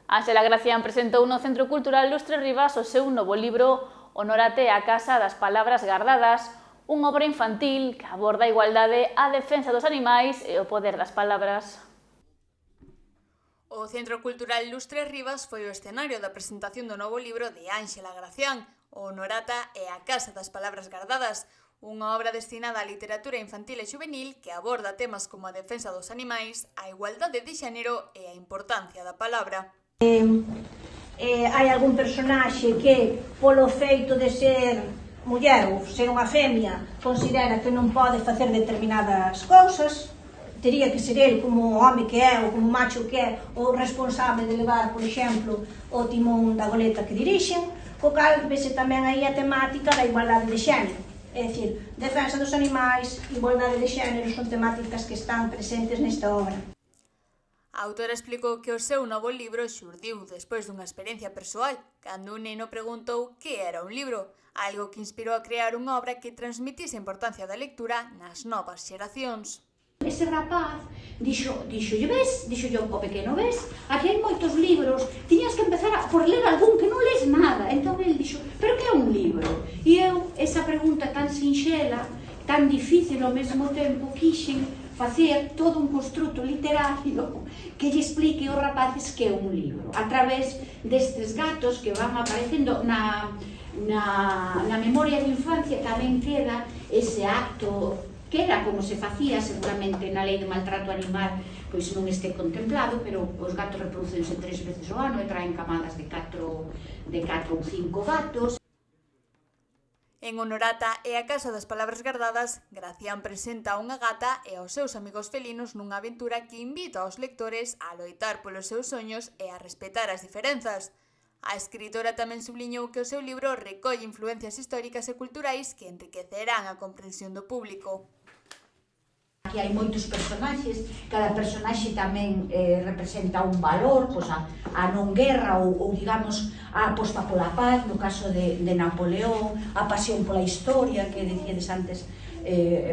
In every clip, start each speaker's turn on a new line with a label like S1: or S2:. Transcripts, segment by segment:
S1: Ángela Gracián presentou no Centro Cultural Lustre Rivas o seu novo libro Honórate a Casa das Palabras Gardadas, unha obra infantil que aborda a igualdade, a defensa dos animais e o poder das palabras.
S2: O Centro Cultural Lustre Rivas foi o escenario da presentación do novo libro de Ángela Gracián, Honorata e a Casa das Palabras Gardadas, unha obra destinada á literatura infantil e juvenil que aborda temas como a defensa dos animais, a igualdade de xénero e a importancia da palabra.
S3: Hai algún personaxe que, polo feito de ser muller ou ser unha femia, considera que non pode facer determinadas cousas, teria que ser ele como home que é ou como macho que é o responsable de levar, por exemplo, o timón da goleta que dirixen, co cal vese tamén aí a temática da igualdade de xénero. É dicir, defensa dos animais, igualdade de xénero son temáticas que están presentes nesta obra.
S2: A autora explicou que o seu novo libro xurdiu despois dunha experiencia persoal, cando un neno preguntou que era un libro, algo que inspirou a crear unha obra que transmitise a importancia da lectura nas novas xeracións.
S4: Ese rapaz dixolle, ves? Dixolle ao pequeno, ves? Aquí hai moitos libros, tiñas que empezar por ler algún que non lees nada. Entón ele dixo, pero que é un libro? E eu, esa pregunta tan sinxela, tan difícil ao mesmo tempo, quixen facer todo un construto literario que lle explique aos rapaces que é un libro, a través destes gatos que van aparecendo na memoria de infancia. Tamén queda ese acto que era como se facía, seguramente na lei de maltrato animal pois non este contemplado, pero os gatos reproducense 3 veces ao ano e traen camadas de 4 ou 5 gatos.
S2: En Honorata e a Casa das Palabras Gardadas, Gracián presenta a unha gata e aos seus amigos felinos nunha aventura que invita aos lectores a loitar polos seus soños e a respetar as diferenzas. A escritora tamén subliñou que o seu libro recolle influencias históricas e culturais que enriquecerán a comprensión do público.
S4: Aquí hai moitos personaxes, cada personaxe tamén representa un valor, pois a non guerra ou digamos a aposta pola paz, no caso de Napoleón, a pasión pola historia, que dicíades antes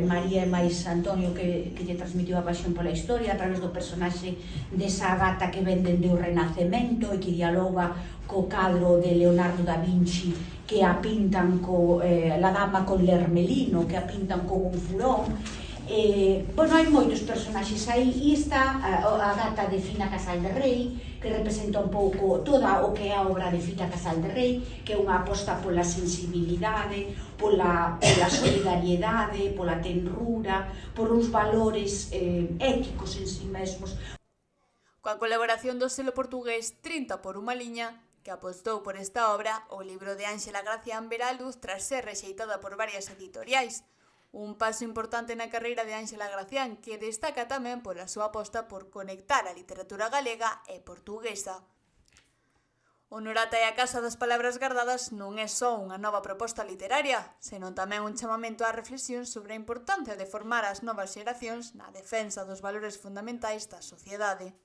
S4: María e máis Antonio que lle transmitiu a pasión pola historia a través do personaxe desa gata que ven dende o Renacemento e que dialoga co cadro de Leonardo da Vinci que a pintan la dama con l'ermelino, que a pintan con un furón. Bueno, hai moitos personaxes aí e está a gata de Fina Casal de Rei, que representa un pouco toda o que é a obra de Fina Casal de Rei, que é unha aposta pola sensibilidade, pola solidariedade, pola tenrura, por uns valores éticos en si mesmos.
S2: Coa colaboración do selo portugués 30 por unha liña, que apostou por esta obra, o libro de Ángela Gracián verá a luz tras ser rexeitada por varias editoriais. Un paso importante na carreira de Ángela Gracián, que destaca tamén pola súa aposta por conectar a literatura galega e portuguesa. Honorata e a Casa das Palabras Gardadas non é só unha nova proposta literaria, senón tamén un chamamento á reflexión sobre a importancia de formar as novas xeracións na defensa dos valores fundamentais da sociedade.